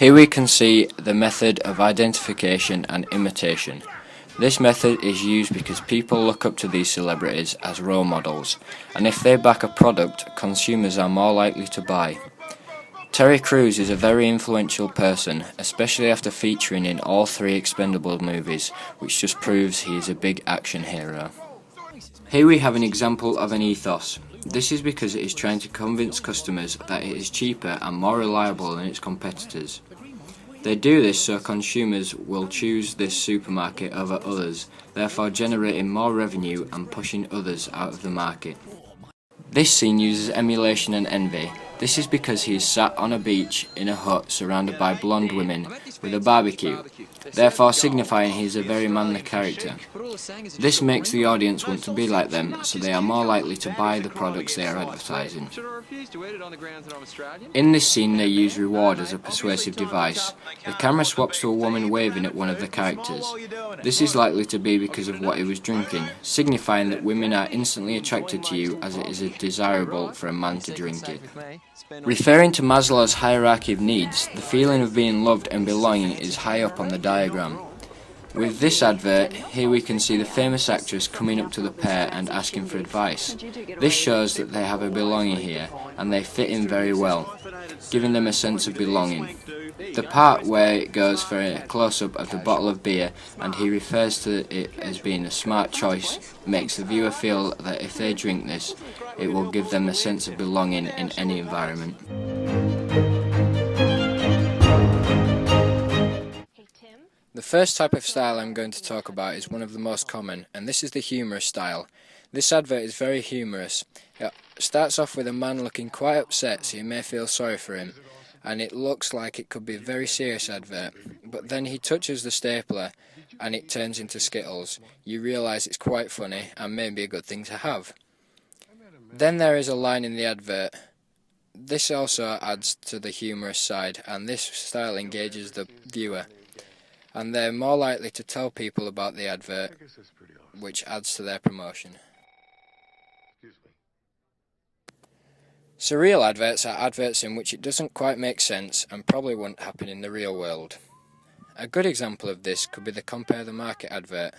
Here we can see the method of identification and imitation. This method is used because people look up to these celebrities as role models, and if they back a product, consumers are more likely to buy. Terry Crews is a very influential person, especially after featuring in all 3 Expendables movies, which just proves he is a big action hero. Here we have an example of an ethos. This is because it is trying to convince customers that it is cheaper and more reliable than its competitors. They do this so consumers will choose this supermarket over others, therefore generating more revenue and pushing others out of the market. This scene uses emulation and envy. This is because he is sat on a beach in a hut surrounded by blonde women with a barbecue, therefore signifying he is a very manly character. This makes the audience want to be like them, so they are more likely to buy the products they are advertising. In this scene they use reward as a persuasive device. The camera swaps to a woman waving at one of the characters. This is likely to be because of what he was drinking, signifying that women are instantly attracted to you as it is desirable for a man to drink it. Referring to Maslow's hierarchy of needs, the feeling of being loved and belonging is high up on the diagram. With this advert, here we can see the famous actress coming up to the pair and asking for advice. This shows that they have a belonging here, and they fit in very well, giving them a sense of belonging. The part where it goes for a close-up of the bottle of beer and he refers to it as being a smart choice makes the viewer feel that if they drink this, it will give them a sense of belonging in any environment. The first type of style I'm going to talk about is one of the most common, and this is the humorous style. This advert is very humorous. It starts off with a man looking quite upset, so you may feel sorry for him, and it looks like it could be a very serious advert, but then he touches the stapler and it turns into Skittles. You realise it's quite funny and maybe a good thing to have. Then there is a line in the advert. This also adds to the humorous side, and this style engages the viewer, and they're more likely to tell people about the advert, which adds to their promotion. Surreal adverts are adverts in which it doesn't quite make sense and probably wouldn't happen in the real world. A good example of this could be the Compare the Market advert.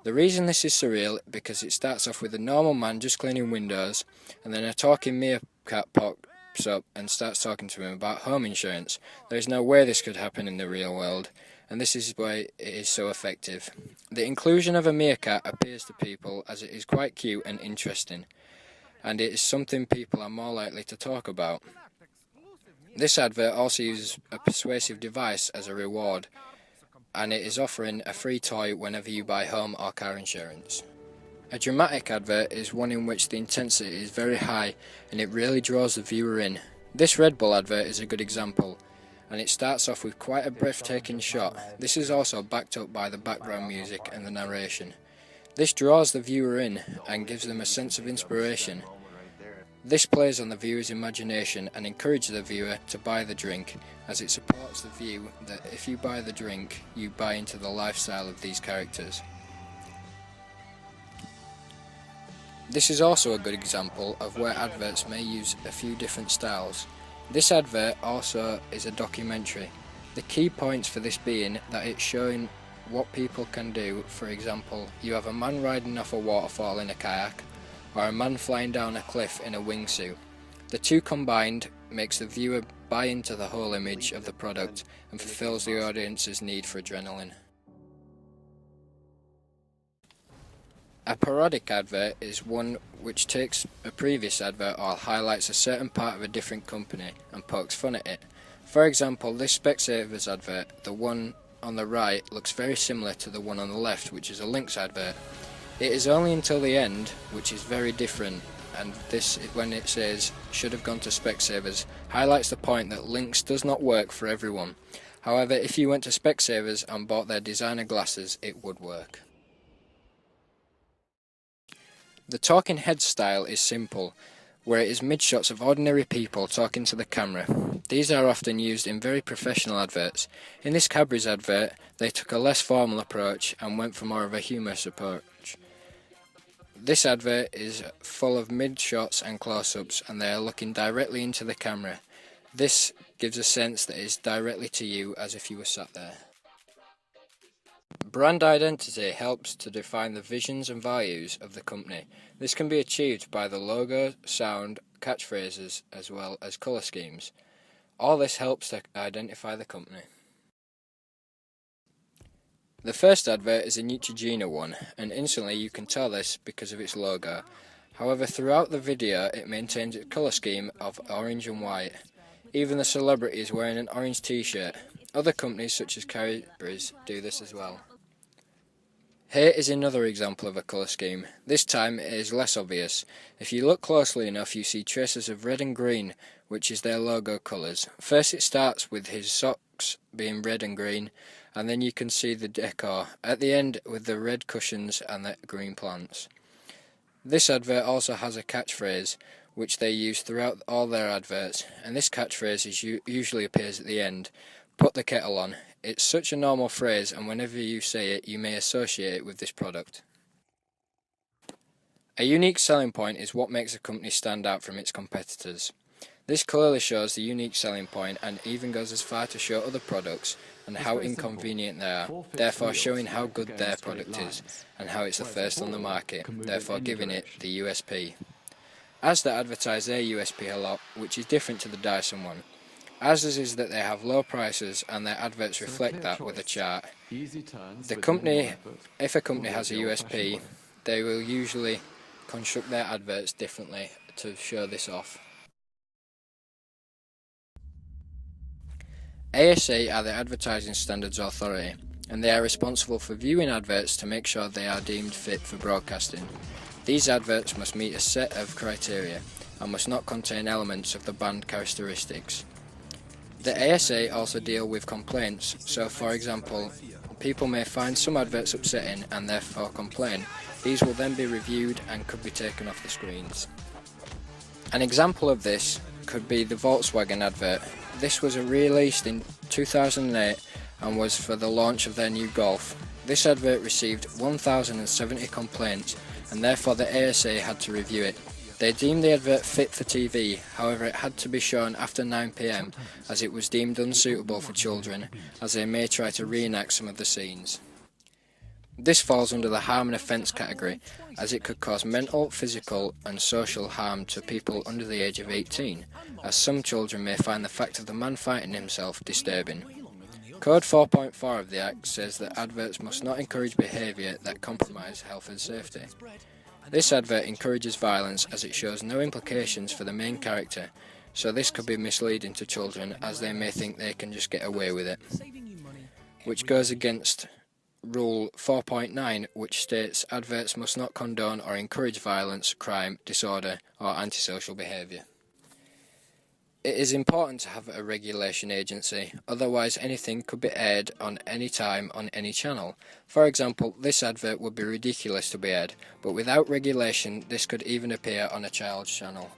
The reason this is surreal because it starts off with a normal man just cleaning windows, and then a talking meerkat pops up and starts talking to him about home insurance. There is no way this could happen in the real world, and this is why it is so effective. The inclusion of a meerkat appeals to people as it is quite cute and interesting, and it is something people are more likely to talk about. This advert also uses a persuasive device as a reward, and it is offering a free toy whenever you buy home or car insurance. A dramatic advert is one in which the intensity is very high and it really draws the viewer in. This Red Bull advert is a good example, and it starts off with quite a breathtaking shot. This is also backed up by the background music and the narration. This draws the viewer in and gives them a sense of inspiration. This plays on the viewer's imagination and encourages the viewer to buy the drink, as it supports the view that if you buy the drink, you buy into the lifestyle of these characters. This is also a good example of where adverts may use a few different styles. This advert also is a documentary. The key points for this being that it's showing what people can do. For example, you have a man riding off a waterfall in a kayak, or a man flying down a cliff in a wingsuit. The two combined makes the viewer buy into the whole image of the product and fulfills the audience's need for adrenaline. A parodic advert is one which takes a previous advert or highlights a certain part of a different company and pokes fun at it. For example, this Specsavers advert, the one on the right, looks very similar to the one on the left, which is a Lynx advert. It is only until the end, which is very different, and this, when it says should have gone to Specsavers, highlights the point that Lynx does not work for everyone. However, if you went to Specsavers and bought their designer glasses, it would work. The talking head style is simple, where it is mid-shots of ordinary people talking to the camera. These are often used in very professional adverts. In this Cadbury's advert, they took a less formal approach and went for more of a humorous approach. This advert is full of mid-shots and close-ups, and they are looking directly into the camera. This gives a sense that is directly to you as if you were sat there. Brand identity helps to define the visions and values of the company. This can be achieved by the logo, sound, catchphrases, as well as colour schemes. All this helps to identify the company. The first advert is a Neutrogena one, and instantly you can tell this because of its logo. However, throughout the video it maintains its colour scheme of orange and white. Even the celebrity is wearing an orange t-shirt. Other companies such as Cadbury's do this as well. Here is another example of a colour scheme. This time it is less obvious. If you look closely enough you see traces of red and green, which is their logo colours. First it starts with his socks being red and green, and then you can see the decor at the end with the red cushions and the green plants. This advert also has a catchphrase which they use throughout all their adverts, and this catchphrase usually appears at the end. Put the kettle on. It's such a normal phrase, and whenever you say it you may associate it with this product. A unique selling point is what makes a company stand out from its competitors. This clearly shows the unique selling point and even goes as far to show other products and how inconvenient they are, therefore showing how good their product is and how it's the first on the market, therefore giving it the USP. Asda advertise their USP a lot, which is different to the Dyson one. Asda's is that they have low prices and their adverts reflect that with a chart. If a company has a USP, they will usually construct their adverts differently to show this off. ASA are the Advertising Standards Authority, and they are responsible for viewing adverts to make sure they are deemed fit for broadcasting. These adverts must meet a set of criteria and must not contain elements of the banned characteristics. The ASA also deal with complaints, so for example, people may find some adverts upsetting and therefore complain. These will then be reviewed and could be taken off the screens. An example of this could be the Volkswagen advert. This was released in 2008 and was for the launch of their new Golf. This advert received 1,070 complaints and therefore the ASA had to review it. They deemed the advert fit for TV, however it had to be shown after 9 PM as it was deemed unsuitable for children, as they may try to reenact some of the scenes. This falls under the harm and offence category, as it could cause mental, physical and social harm to people under the age of 18, as some children may find the fact of the man fighting himself disturbing. Code 4.4 of the Act says that adverts must not encourage behaviour that compromise health and safety. This advert encourages violence as it shows no implications for the main character, so this could be misleading to children as they may think they can just get away with it, which goes against Rule 4.9, which states adverts must not condone or encourage violence, crime, disorder or antisocial behaviour. It is important to have a regulation agency, otherwise anything could be aired on any time on any channel. For example, this advert would be ridiculous to be aired, but without regulation this could even appear on a child's channel.